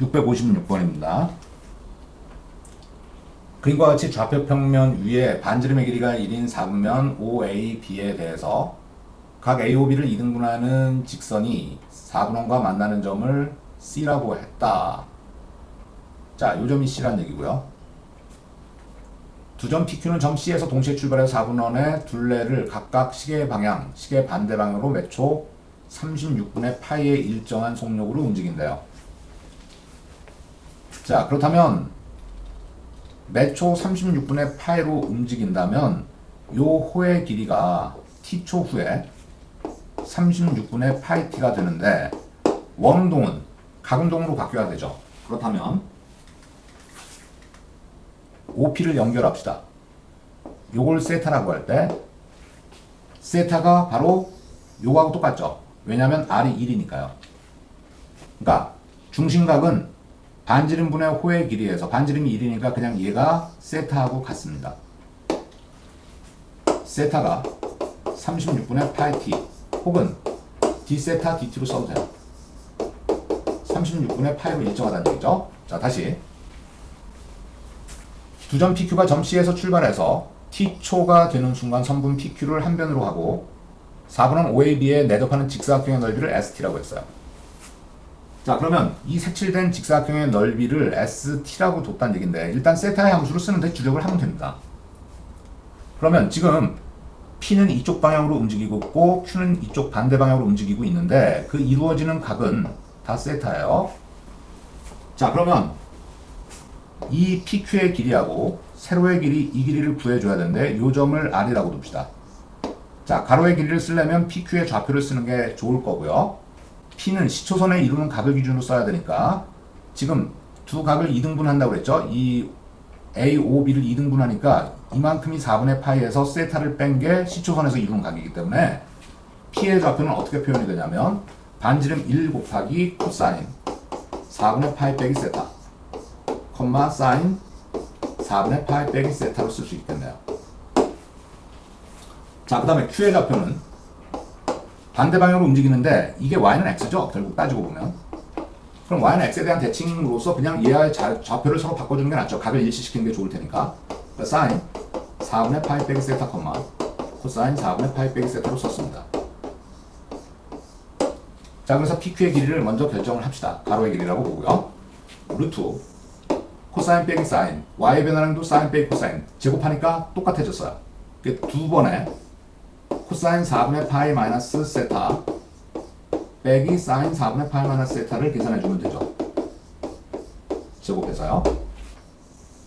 656번입니다. 그림과 같이 좌표 평면 위에 반지름의 길이가 1인 4분면 OAB에 대해서 각 AOB를 2등분하는 직선이 4분원과 만나는 점을 C라고 했다. 자, 요 점이 C란 얘기고요. 두 점 PQ는 점 C에서 동시에 출발해서 4분원의 둘레를 각각 시계 방향, 시계 반대 방향으로 매초 36분의 파이의 일정한 속력으로 움직인대요. 자, 그렇다면 매초 36분의 파이로 움직인다면 요 호의 길이가 t초 후에 36분의 파이 t가 되는데 원운동은 각운동으로 바뀌어야 되죠. 그렇다면 OP를 연결합시다. 요걸 세타라고 할 때 세타가 바로 요거하고 똑같죠. 왜냐하면 R이 1이니까요. 그러니까 중심각은 반지름분의 호의 길이에서 반지름이 1이니까 그냥 얘가 세타하고 같습니다. 세타가 36분의 파이 t 혹은 d 세타 dt로 써도 돼요. 36분의 파이로 일정하다는 얘기죠. 자, 다시 두 점 PQ가 점 C에서 출발해서 T초가 되는 순간 선분 PQ를 한 변으로 하고 4분원 OAB에 내접하는 직사각형의 넓이를 ST라고 했어요. 자, 그러면 이 색칠된 직사각형의 넓이를 ST라고 뒀다는 얘기인데 일단 세타의 함수를 쓰는데 주력을 하면 됩니다. 그러면 지금 P는 이쪽 방향으로 움직이고 있고 Q는 이쪽 반대 방향으로 움직이고 있는데 그 이루어지는 각은 다 세타예요. 자, 그러면 이 PQ의 길이하고 세로의 길이, 이 길이를 구해줘야 되는데 이 점을 R이라고 둡시다. 자, 가로의 길이를 쓰려면 PQ의 좌표를 쓰는 게 좋을 거고요. P는 시초선에 이루는 각을 기준으로 써야 되니까 지금 두 각을 2등분 한다고 그랬죠. 이 AOB를 2등분하니까 이만큼이 4분의 파이에서 세타를 뺀 게 시초선에서 이루는 각이기 때문에 P의 좌표는 어떻게 표현이 되냐면 반지름 1 곱하기 코사인 4분의 파이 빼기 세타 콤마 사인 4분의 파이 빼기 세타로 쓸 수 있겠네요. 자, 그 다음에 Q의 좌표는 반대 방향으로 움직이는데 이게 Y는 X죠. 결국 따지고 보면. 그럼 Y는 X에 대한 대칭으로서 그냥 얘와의 좌표를 서로 바꿔주는 게 낫죠. 각을 일치시키는 게 좋을 테니까. 그러니까 사인 4분의 파이 빼기 세타 콤마 코사인 4분의 파이 빼기 세타로 썼습니다. 자, 그래서 PQ의 길이를 먼저 결정을 합시다. 가로의 길이라고 보고요. 루트 코사인 빼기 사인 Y의 변화량도 사인 빼기 코사인 제곱하니까 똑같아졌어요. 두 번에 코사인 4분의 파이 마이너스 세타 빼기 사인 4분의 파이 마이너스 세타를 계산해주면 되죠. 제곱해서요.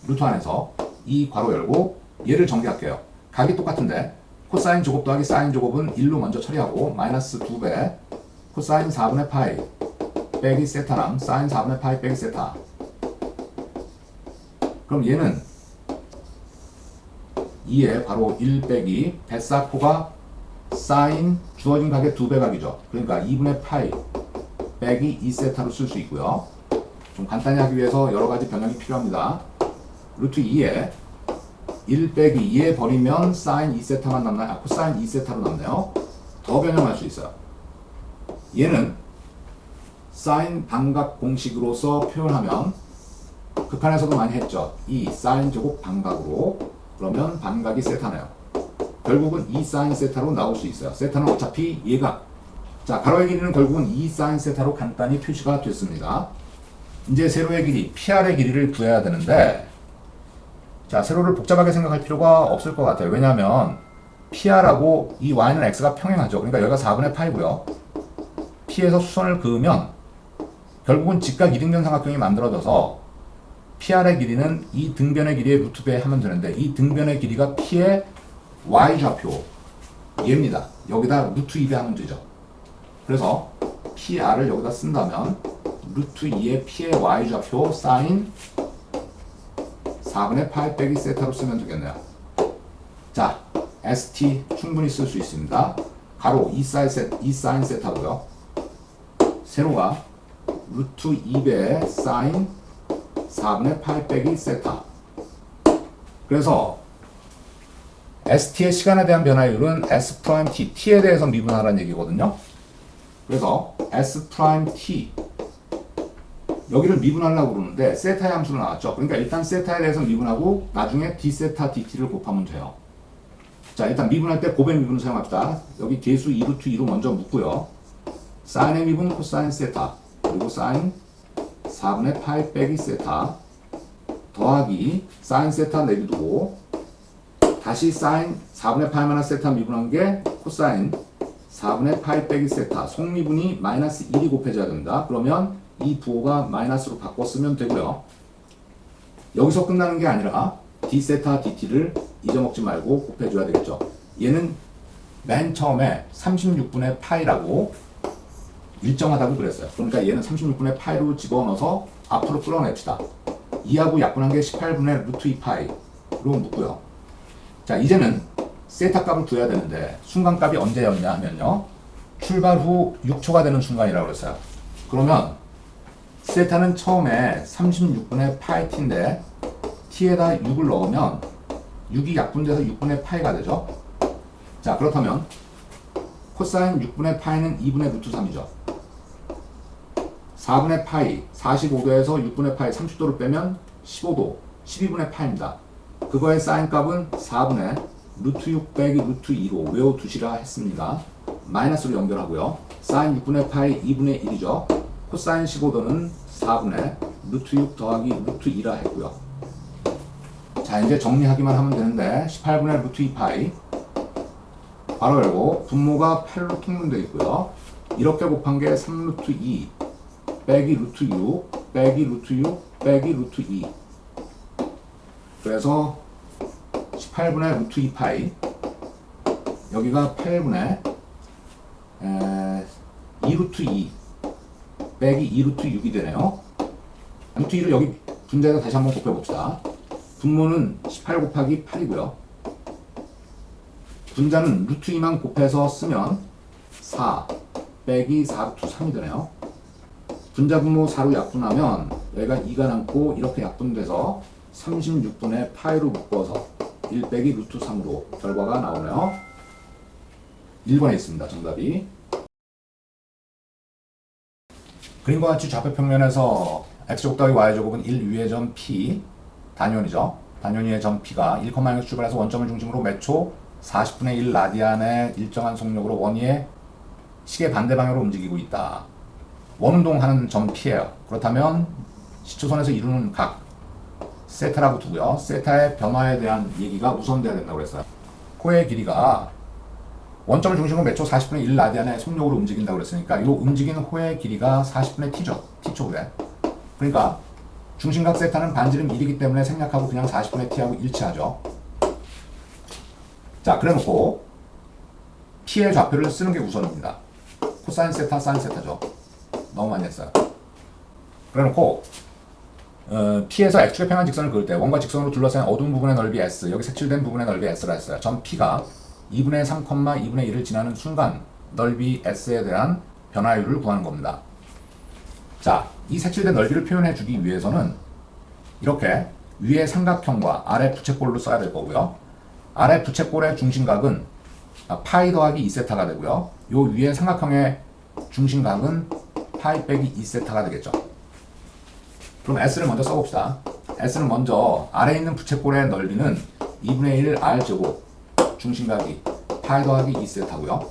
루트 안에서 이 괄호 열고 얘를 정리할게요. 각이 똑같은데 코사인 제곱 더하기 사인 제곱은 1로 먼저 처리하고 마이너스 2배 코사인 4분의 파이 빼기 세타랑 사인 4분의 파이 빼기 세타. 그럼 얘는 2에 바로 1 빼기 뱃사코가 사인 주어진 각의 2배 각이죠. 그러니까 2분의 파이 빼기 2세타로 쓸 수 있고요. 좀 간단히 하기 위해서 여러 가지 변형이 필요합니다. 루트 2에 1 빼기 2에 버리면 사인 2세타만 남나요? 코사인 2세타로 남네요. 더 변형할 수 있어요. 얘는 사인 반각 공식으로서 표현하면 극한에서도 많이 했죠. 이 사인 제곱 반각으로 그러면 반각이 세타네요. 결국은 2 사인 세타로 나올 수 있어요. 세타는 어차피 얘가 자, 가로의 길이는 결국은 2 사인 세타로 간단히 표시가 됐습니다. 이제 세로의 길이, PR의 길이를 구해야 되는데 자, 세로를 복잡하게 생각할 필요가 없을 것 같아요. 왜냐하면 PR하고 이 Y는 X가 평행하죠. 그러니까 여기가 4분의 파이고요. P에서 수선을 그으면 결국은 직각 2등변 삼각형이 만들어져서 PR의 길이는 이 등변의 길이의 루트 배 하면 되는데 이 등변의 길이가 P의 Y좌표 얘입니다. 여기다 루트 2배 하면 되죠. 그래서 PR을 여기다 쓴다면 루트 2의 P의 Y좌표 사인 4분의 파이 빼기 세타로 쓰면 되겠네요. 자, ST 충분히 쓸 수 있습니다. 가로 2 사인 세타고요. 세로가 루트 2배의 사인 4분의 파이 빼기 세타. 그래서 ST의 시간에 대한 변화율은 S 프라임 T, T에 대해서 미분하라는 얘기거든요. 그래서 S 프라임 T 여기를 미분하려고 그러는데 세타의 함수로 나왔죠. 그러니까 일단 세타에 대해서 미분하고 나중에 d 세타 dt를 곱하면 돼요. 자, 일단 미분할 때 곱의 미분을 사용합시다. 여기 계수 2루트 2로 먼저 묶고요. 사인의 미분 코사인 세타 그리고 사인 4분의 파이 빼기 세타 더하기 사인 세타 내비두고 다시 사인 4분의 파이 마이너스 세타 미분한 게 코사인 4분의 파이 빼기 세타 속미분이 마이너스 1이 곱해져야 됩니다. 그러면 이 부호가 마이너스로 바꿔 쓰면 되고요. 여기서 끝나는 게 아니라 d 세타 dt를 잊어먹지 말고 곱해줘야 되겠죠. 얘는 맨 처음에 36분의 파이라고 일정하다고 그랬어요. 그러니까 얘는 36분의 파이로 집어넣어서 앞으로 끌어냅시다. 2하고 약분한 게 18분의 루트 2파이로 묶고요. 자, 이제는 세타 값을 구해야 되는데 순간값이 언제였냐 하면요. 출발 후 6초가 되는 순간이라고 그랬어요. 그러면 세타는 처음에 36분의 파이 t인데 t에다 6을 넣으면 6이 약분돼서 6분의 파이가 되죠. 자, 그렇다면 코사인 6분의 파이는 2분의 루트 3이죠. 4분의 파이 45도에서 6분의 파이 30도를 빼면 15도 12분의 파이입니다. 그거의 사인 값은 4분의 루트 6 빼기 루트 2로 외워두시라 했습니다. 마이너스로 연결하고요. 사인 6분의 파이 2분의 1이죠. 코사인 15도는 4분의 루트 6 더하기 루트 2라 했고요. 자, 이제 정리하기만 하면 되는데 18분의 루트 2파이 바로 열고 분모가 8로 통분되어 있고요. 이렇게 곱한 게 3루트 2 빼기 루트 6 빼기 루트 6 빼기 루트 2 그래서 18분의 루트 2파이 여기가 8분의 2루트 2 빼기 2루트 6이 되네요. 루트 2를 여기 분자에다 다시 한번 곱해봅시다. 분모는 18 곱하기 8이고요. 분자는 루트 2만 곱해서 쓰면 4 빼기 4루트 3이 되네요. 분자 분모 4로 약분하면 여기가 2가 남고 이렇게 약분돼서 36분의 파이로 묶어서 1 빼기 루트 3으로 결과가 나오네요. 1번에 있습니다. 정답이. 그림과 같이 좌표 평면에서 x제곱 더하기 y제곱은 1 위의 점 p 단위원이죠. 단위원의 점 p가 1,0에 출발해서 원점을 중심으로 몇 초 40분의 1 라디안의 일정한 속력으로 원위의 시계 반대 방향으로 움직이고 있다. 원운동하는 점 p예요. 그렇다면 시초선에서 이루는 각 세타라고 두고요. 세타의 변화에 대한 얘기가 우선돼야 된다고 그랬어요. 코의 길이가 원점을 중심으로 몇 초 40분의 1 라디안의 속력으로 움직인다고 그랬으니까 이 움직이는 호의 길이가 40분의 t죠. t초 그래. 그러니까 중심각 세타는 반지름 1이기 때문에 생략하고 그냥 40분의 t하고 일치하죠. 자, 그래놓고 p의 좌표를 쓰는 게 우선입니다. 코사인 세타, 사인 세타죠. 너무 많이 했어요. 그래놓고 P에서 X축의 평행 직선을 그을 때 원과 직선으로 둘러싼 어두운 부분의 넓이 S, 여기 색칠된 부분의 넓이 S라 했어요. 점 P가 2분의 3, 2분의 1을 지나는 순간 넓이 S에 대한 변화율을 구하는 겁니다. 자, 이 색칠된 넓이를 표현해 주기 위해서는 이렇게 위의 삼각형과 아래 부채꼴로 써야 될 거고요. 아래 부채꼴의 중심각은 파이 더하기 2세타가 되고요. 요 위의 삼각형의 중심각은 파이 빼기 2세타가 되겠죠. 그럼 S를 먼저 써봅시다. S는 먼저 아래에 있는 부채꼴의 넓이는 2분의 1 R제곱 중심각이 파이 더하기 2세타고요.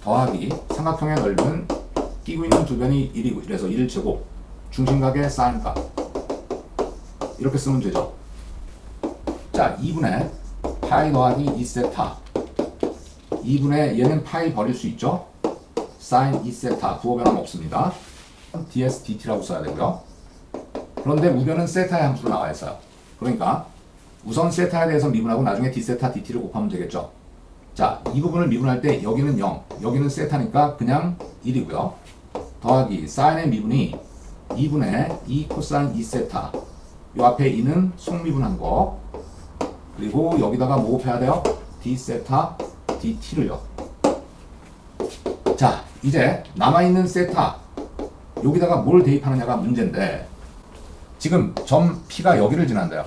더하기 삼각형의 넓이는 끼고 있는 두 변이 1이고 그래서 1제곱 중심각의 사인값 이렇게 쓰면 되죠. 자, 2분의 파이 더하기 2세타 2분의 얘는 파이 버릴 수 있죠. 사인 2세타 부호 변함 없습니다. ds dt라고 써야 되고요. 그런데 우변은 세타의 함수로 나와 있어요. 그러니까 우선 세타에 대해서 미분하고 나중에 d 세타 dt를 곱하면 되겠죠. 자, 이 부분을 미분할 때 여기는 0, 여기는 세타니까 그냥 1이고요. 더하기 사인의 미분이 2분의 2 코사인 2세타 요 앞에 2는 속미분한 거 그리고 여기다가 뭐 곱해야 돼요? d 세타 dt를요. 자, 이제 남아있는 세타 여기다가 뭘 대입하느냐가 문제인데 지금 점 P가 여기를 지난대요.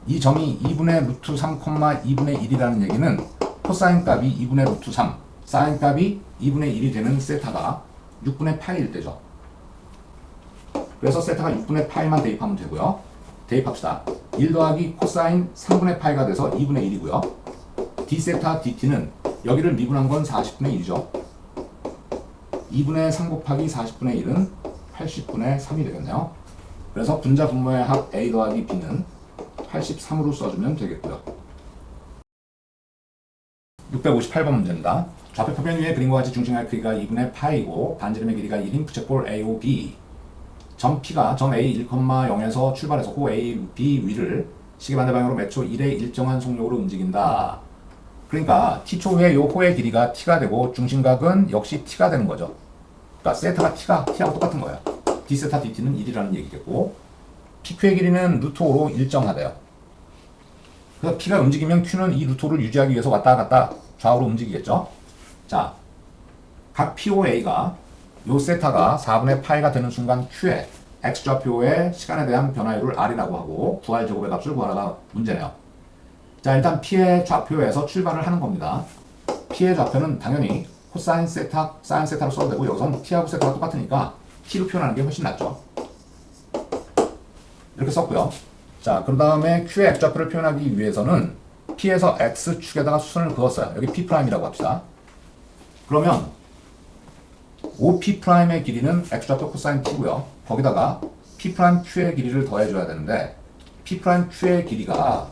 이 점이 2분의 루트 3, 2분의 1이라는 얘기는 코사인 값이 2분의 루트 3, 사인 값이 2분의 1이 되는 세타가 6분의 파이일 때죠. 그래서 세타가 6분의 파이만 대입하면 되고요. 대입합시다. 1 더하기 코사인 3분의 파이가 돼서 2분의 1이고요. d 세타 dt는 여기를 미분한 건 40분의 1이죠. 2분의 3 곱하기 40분의 1은 80분의 3이 되겠네요. 그래서 분자 분모의 합 a 더하기 b는 83으로 써주면 되겠고요. 658번 문제입니다. 좌표 표면 위에 그림과 같이 중심의 크기가 2분의 파이고 반지름의 길이가 1인 부채꼴 AOB. 점 P가 점 A 1,0에서 출발해서 호 A, B 위를 시계 반대 방향으로 매초 1의 일정한 속력으로 움직인다. 그러니까 T초의 요 호의 길이가 T가 되고 중심각은 역시 T가 되는 거죠. 그러니까 세타가 T하고 똑같은 거예요. D 세타 DT는 1이라는 얘기겠고 PQ의 길이는 루트 5로 일정하대요. 그래서 P가 움직이면 Q는 이 루트 5를 유지하기 위해서 왔다 갔다 좌우로 움직이겠죠. 자, 각 POA가 요 세타가 4분의 파이가 되는 순간 Q의 X좌표의 시간에 대한 변화율을 R이라고 하고 구할 제곱의 값을 구하라가 문제네요. 자, 일단 P의 좌표에서 출발을 하는 겁니다. P의 좌표는 당연히 코사인 세타, 사인 세타로 써도 되고 여기서는 T하고 세타가 똑같으니까 T로 표현하는 게 훨씬 낫죠. 이렇게 썼고요. 자, 그 다음에 Q의 X좌표를 표현하기 위해서는 P에서 X축에다가 수선을 그었어요. 여기 P'이라고 합시다. 그러면 OP'의 길이는 X좌표 코사인 T고요. 거기다가 P'Q의 길이를 더해줘야 되는데 P'Q의 길이가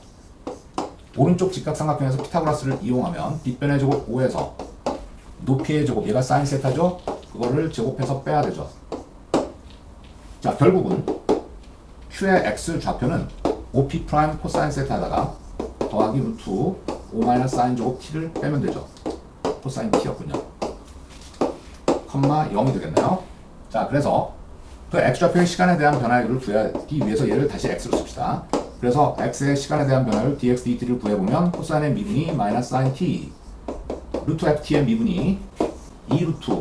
오른쪽 직각삼각형에서 피타고라스를 이용하면 빗변의 제곱 5에서 높이의 제곱, 얘가 사인 세타죠? 그거를 제곱해서 빼야 되죠. 자, 결국은 Q의 X 좌표는 OP' 코사인 세타에다가 더하기 루트 5 사인 제곱 T를 빼면 되죠. 코사인 T였군요. 컴마 0이 되겠네요. 자, 그래서 그 X좌표의 시간에 대한 변화율을 구하기 위해서 얘를 다시 X로 씁시다. 그래서 X의 시간에 대한 변화율 dx dt를 구해보면 코사인의 미분이 마이너스 사인 T 루트 FT의 미분이 2 루트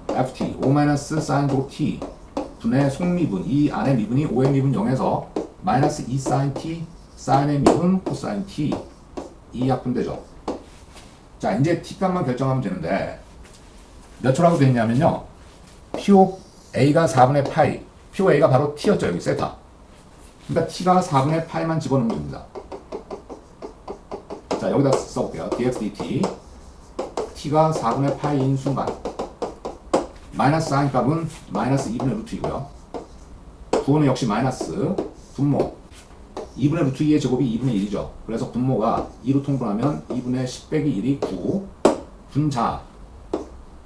FT 5 마이너스 사인 제곱 T 분의 속미분 이 안의 미분이 5의 미분 0에서 마이너스 2 사인 T 사인의 미분 코사인 T 이 약분되죠. 자, 이제 T 값만 결정하면 되는데 몇 초라고 되어 있냐면요. POA가 4분의 파이 POA가 바로 T였죠. 여기 세타. 그러니까 T가 4분의 파이만 집어넣으면 됩니다. 자, 여기다 써볼게요. dx dt T가 4분의 파이인 순간 마이너스 사인 값은 마이너스 2분의 루트이고요. 부호는 역시 마이너스 분모 2분의 루트 2의 제곱이 2분의 1이죠. 그래서 분모가 2로 통분하면 2분의 10 빼기 1이 9 분자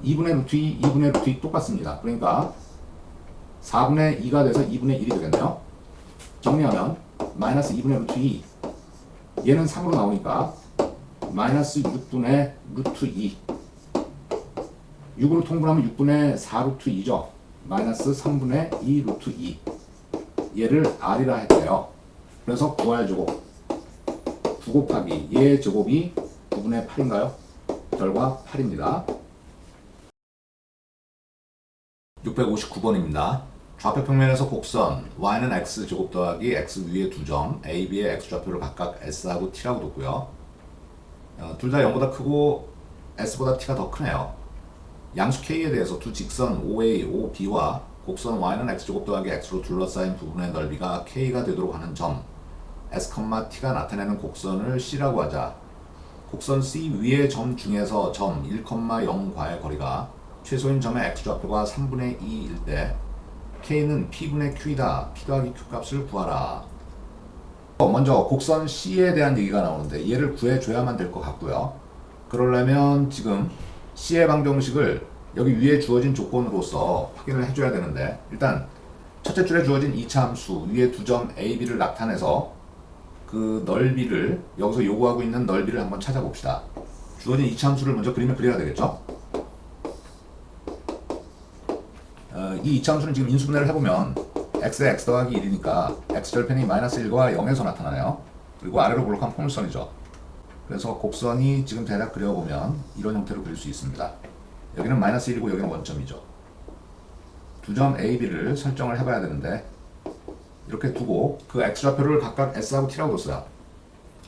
2분의 루트 2, 2분의 루트 2 똑같습니다. 그러니까 4분의 2가 돼서 2분의 1이 되겠네요. 정리하면 마이너스 2분의 루트 2 얘는 3으로 나오니까 마이너스 6분의 루트 2 6으로 통분하면 6분의 4 루트 2죠. 마이너스 3분의 2 루트 2 얘를 R이라 했대요. 그래서 9R 제곱 9 곱하기 얘의 제곱이 9분의 8인가요? 결과 8입니다. 659번입니다. 좌표 평면에서 곡선 y는 x 제곱 더하기 x 위에 두 점 a, b의 x좌표를 각각 s하고 t라고 뒀고요. 둘 다 0보다 크고 s보다 t가 더 크네요. 양수 k에 대해서 두 직선 OA, OB와 곡선 y는 x 제곱 더하기 x로 둘러싸인 부분의 넓이가 k가 되도록 하는 점 s, t가 나타내는 곡선을 c라고 하자. 곡선 c 위의 점 중에서 점 1,0과의 거리가 최소인 점의 x좌표가 3분의 2일 때 k는 p분의 q이다. p 더하기 q 값을 구하라. 먼저 곡선 c에 대한 얘기가 나오는데 얘를 구해줘야만 될 것 같고요. 그러려면 지금 c의 방정식을 여기 위에 주어진 조건으로서 확인을 해줘야 되는데 일단 첫째 줄에 주어진 2차 함수 위에 두 점 a, b를 나타내서 그 넓이를 여기서 요구하고 있는 넓이를 한번 찾아봅시다. 주어진 2차 함수를 먼저 그림을 그려야 되겠죠. 이 2차 함수는 지금 인수분해를 해보면 x에 x 더하기 1이니까 x절편이 마이너스 1과 0에서 나타나네요. 그리고 아래로 볼록한 포물선이죠. 그래서 곡선이 지금 대략 그려보면 이런 형태로 그릴 수 있습니다. 여기는 마이너스 1이고 여기는 원점이죠. 두 점 A, B를 설정을 해봐야 되는데 이렇게 두고 그 x좌표를 각각 s하고 t라고 뒀어요.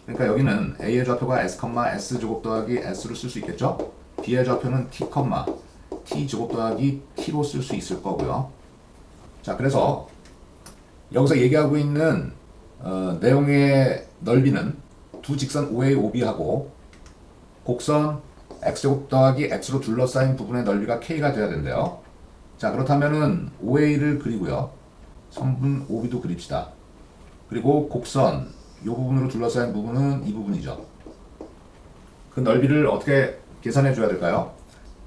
그러니까 여기는 A의 좌표가 s, s 제곱 더하기 s로 쓸 수 있겠죠? B의 좌표는 t, t 제곱 더하기 t로 쓸 수 있을 거고요. 자, 그래서 여기서 얘기하고 있는 내용의 넓이는 두 직선 OA, OB하고 곡선 x제곱 더하기 x로 둘러싸인 부분의 넓이가 k가 돼야 된대요. 자, 그렇다면은 OA를 그리고요. 선분 OB도 그립시다. 그리고 곡선 이 부분으로 둘러싸인 부분은 이 부분이죠. 그 넓이를 어떻게 계산해 줘야 될까요?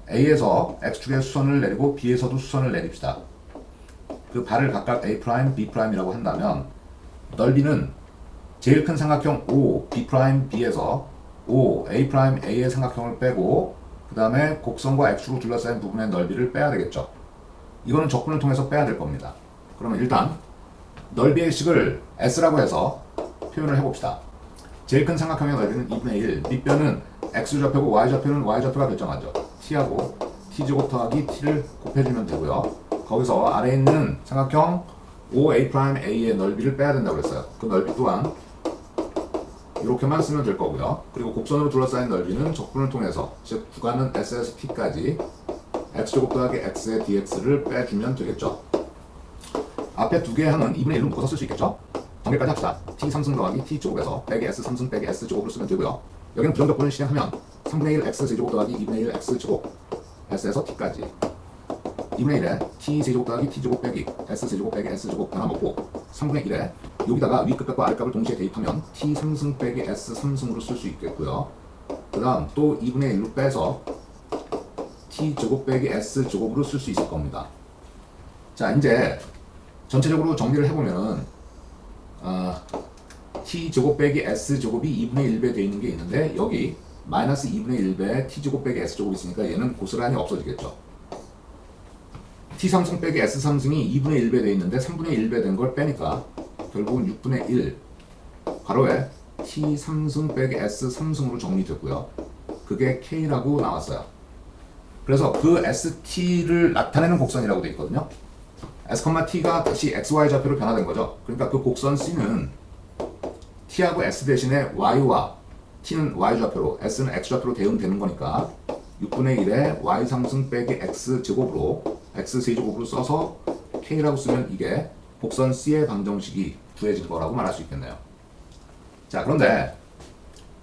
A에서 X축에 수선을 내리고 B에서도 수선을 내립시다. 그 발을 각각 A', B'이라고 한다면 넓이는 제일 큰 삼각형 O, B', B에서 O, A', A의 삼각형을 빼고 그 다음에 곡선과 X축으로 둘러싸인 부분의 넓이를 빼야 되겠죠. 이거는 적분을 통해서 빼야 될 겁니다. 그러면 일단 넓이의 식을 S라고 해서 표현을 해봅시다. 제일 큰 삼각형의 넓이는 2분의 1, 밑변은 X좌표고 Y좌표는 Y좌표가 결정하죠. T하고 T제곱 더하기 T를 곱해주면 되고요. 거기서 아래에 있는 삼각형 OA'A의 넓이를 빼야 된다고 그랬어요. 그 넓이 또한 이렇게만 쓰면 될 거고요. 그리고 곡선으로 둘러싸인 넓이는 적분을 통해서 즉 구간은 S에서 T까지 X제곱 더하기 X의 dx를 빼주면 되겠죠. 앞에 두 개 항은 2분의 1로 묶어서 쓸 수 있겠죠. 전개까지 합시다. T 3승 더하기 T 제곱에서 빼기 S 3승 빼기 S 제곱으로 쓰면 되고요. 여기는 부정적분을 실행하면 3분의 1 X 세제곱 더하기 2분의 1 X 제곱 S에서 T까지 2분의 1에 T 세제곱 더하기 T 제곱 빼기 S 세제곱 빼기 S 제곱 하나 먹고 3분의 1에 여기다가 위값과 아래값을 동시에 대입하면 T 3승 빼기 S 3승으로 쓸 수 있겠고요. 그 다음 또 2분의 1로 빼서 T 제곱 빼기 S 제곱으로 쓸 수 있을 겁니다. 자, 이제 전체적으로 정리를 해보면은 T 제곱 빼기 S 제곱이 2분의 1배 되어 있는 게 있는데 여기 마이너스 2분의 1배 T 제곱 빼기 S 제곱이 있으니까 얘는 고스란히 없어지겠죠. T 3승 빼기 S 3승이 2분의 1배 되어 있는데 3분의 1배 된 걸 빼니까 결국은 6분의 1 괄호에 T 3승 빼기 S 3승으로 정리됐고요. 그게 K라고 나왔어요. 그래서 그 ST를 나타내는 곡선이라고 되어 있거든요. S, T가 다시 XY 좌표로 변화된 거죠. 그러니까 그 곡선 C는 T하고 S 대신에 Y와 T는 Y 좌표로 S는 X 좌표로 대응되는 거니까 6분의 1에 Y 3승 빼기 X 제곱으로 X 세제곱으로 써서 K라고 쓰면 이게 곡선 C의 방정식이 구해질 거라고 말할 수 있겠네요. 자, 그런데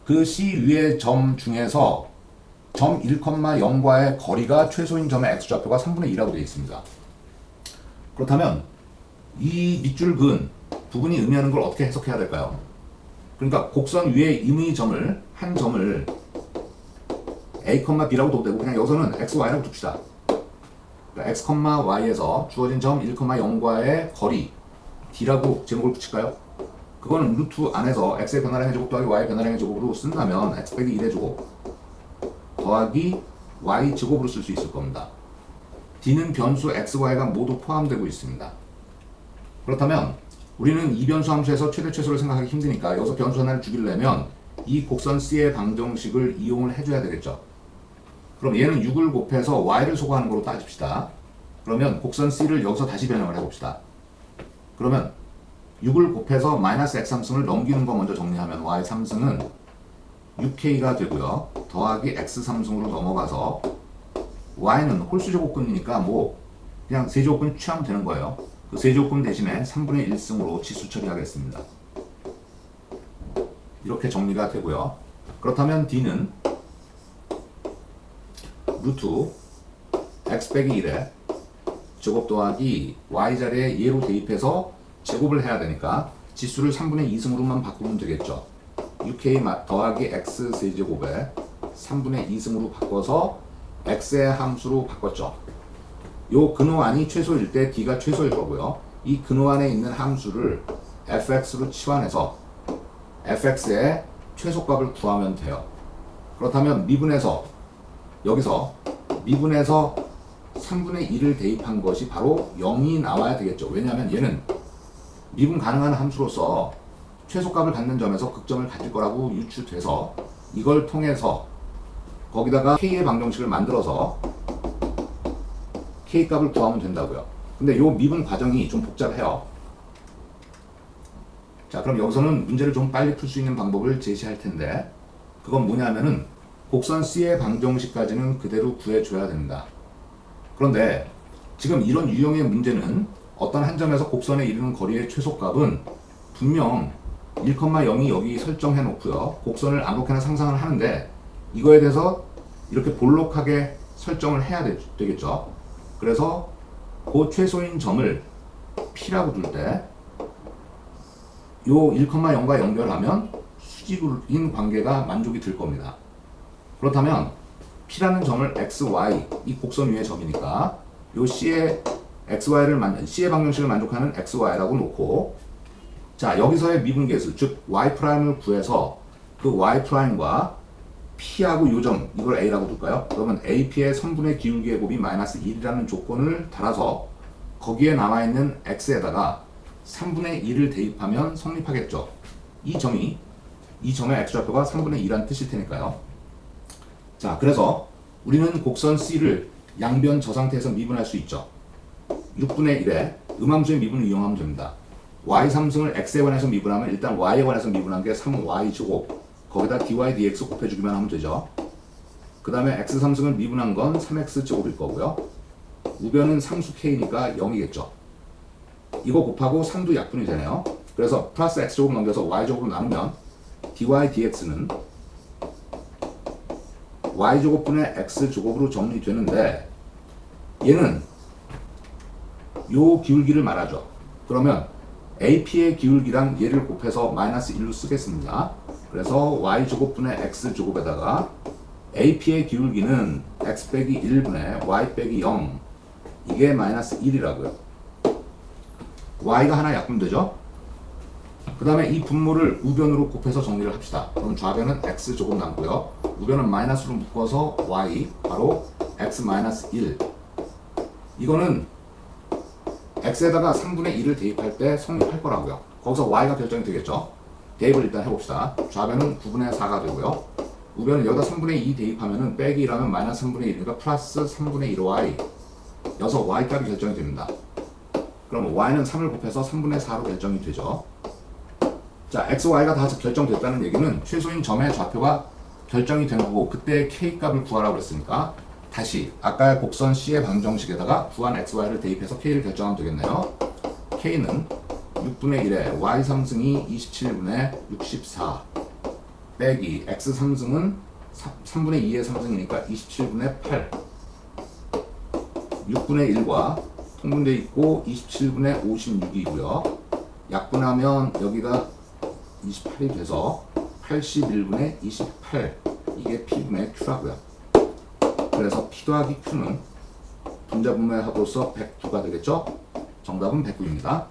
그 C 위의 점 중에서 점 1,0과의 거리가 최소인 점의 X좌표가 3분의 2라고 되어 있습니다. 그렇다면 이 밑줄 그은 부분이 의미하는 걸 어떻게 해석해야 될까요? 그러니까 곡선 위에 임의 점을 한 점을 A, B라고 둬도 되고 그냥 여기서는 X, Y라고 둡시다. 그러니까 X, Y에서 주어진 점 1,0과의 거리 D라고 제목을 붙일까요? 그거는 루트 안에서 X의 변화량의 제곱 더하기 Y의 변화량의 제곱으로 쓴다면 X 빼기 1의 제곱 더하기 Y 제곱으로 쓸 수 있을 겁니다. D는 변수 X, Y가 모두 포함되고 있습니다. 그렇다면 우리는 이 변수 함수에서 최대 최소를 생각하기 힘드니까 여기서 변수 하나를 주기려면 이 곡선 C의 방정식을 이용을 해줘야 되겠죠. 그럼 얘는 6을 곱해서 Y를 소거하는 걸로 따집시다. 그러면 곡선 C를 여기서 다시 변형을 해봅시다. 그러면 6을 곱해서 마이너스 X 3승을 넘기는 거 먼저 정리하면 Y 3승은 6K가 되고요. 더하기 X 3승으로 넘어가서 Y는 홀수제곱근이니까 뭐 그냥 세제곱근 취하면 되는 거예요. 그 세제곱근 대신에 3분의 1승으로 치수 처리하겠습니다. 이렇게 정리가 되고요. 그렇다면 D는 루트 X 빼기 1에 제곱 더하기 Y 자리에 얘로 대입해서 제곱을 해야 되니까 지수를 3분의 2승으로만 바꾸면 되겠죠. 6K 더하기 X 세제곱에 3분의 2승으로 바꿔서 X의 함수로 바꿨죠. 요 근호안이 최소일 때 D가 최소일 거고요. 이 근호안에 있는 함수를 fx로 치환해서 fx의 최소값을 구하면 돼요. 그렇다면 미분에서 여기서 미분에서 3분의 1을 대입한 것이 바로 0이 나와야 되겠죠. 왜냐하면 얘는 미분 가능한 함수로서 최소값을 갖는 점에서 극점을 가질 거라고 유추돼서 이걸 통해서 거기다가 K의 방정식을 만들어서 K값을 구하면 된다고요. 근데 요 미분 과정이 좀 복잡해요. 자, 그럼 여기서는 문제를 좀 빨리 풀 수 있는 방법을 제시할 텐데 그건 뭐냐면은 곡선 C의 방정식까지는 그대로 구해줘야 됩니다. 그런데 지금 이런 유형의 문제는 어떤 한 점에서 곡선에 이르는 거리의 최소값은 분명 1,0이 여기 설정해 놓고요. 곡선을 아무렇게나 상상을 하는데 이거에 대해서 이렇게 볼록하게 설정을 해야 되겠죠. 그래서 그 최소인 점을 P라고 둘 때 요 1,0과 연결하면 수직인 관계가 만족이 될 겁니다. 그렇다면 P라는 점을 x, y 이 곡선 위의 점이니까 요 C의 C의 방정식을 만족하는 x, y라고 놓고 자 여기서의 미분계수 즉 y'을 구해서 그 y'과 P하고 요 점 이걸 A라고 둘까요? 그러면 AP의 선분의 기울기의 곱이 마이너스 1이라는 조건을 달아서 거기에 남아있는 x에다가 3분의 1을 대입하면 성립하겠죠. 이 점의 x좌표가 3분의 2란 뜻일 테니까요. 자, 그래서 우리는 곡선 C를 양변 저 상태에서 미분할 수 있죠. 6분의 1에 음함수의 미분을 이용하면 됩니다. y3승을 x에 관해서 미분하면 일단 y에 관해서 미분한 게 3y제곱 거기다 dy dx 곱해주기만 하면 되죠. 그 다음에 x3승을 미분한 건 3x제곱일 거고요. 우변은 상수 k니까 0이겠죠. 이거 곱하고 3도 약분이 되네요. 그래서 플러스 x제곱 넘겨서 y제곱으로 나누면 dy dx는 y제곱분의 x제곱으로 정리되는데 얘는 요 기울기를 말하죠. 그러면 AP의 기울기랑 얘를 곱해서 마이너스 1로 쓰겠습니다. 그래서 y제곱분의 x제곱에다가 AP의 기울기는 x 빼기 1분의 y 빼기 0 이게 마이너스 1이라고요. y가 하나 약분되죠. 그 다음에 이 분모를 우변으로 곱해서 정리를 합시다. 그럼 좌변은 x제곱 남고요. 우변은 마이너스로 묶어서 y 바로 x 마이너스 1 이거는 x에다가 3분의 2를 대입할 때 성립할 거라고요. 거기서 y가 결정이 되겠죠. 대입을 일단 해봅시다. 좌변은 9분의 4가 되고요. 우변은 여기다 3분의 2 대입하면은 빼기 1하면 마이너스 3분의 1이니까 플러스 3분의 1y 여기서 y 값이 결정이 됩니다. 그럼 y는 3을 곱해서 3분의 4로 결정이 되죠. 자, x, y가 다 결정됐다는 얘기는 최소인 점의 좌표가 결정이 된 거고 그때 k 값을 구하라고 그랬으니까 다시 아까 곡선 C의 방정식에다가 구한 x, y를 대입해서 k를 결정하면 되겠네요. k는 6분의 1에 y 3승이 27분의 64 빼기 x 3승은 3분의 2의 3승이니까 27분의 8 6분의 1과 통분되어 있고 27분의 56이고요. 약분하면 여기가 28이 돼서 81분의 28 이게 P분의 Q라고요. 그래서 P 더하기 Q는 분자분모의 합으로서 109가 되겠죠? 정답은 109입니다.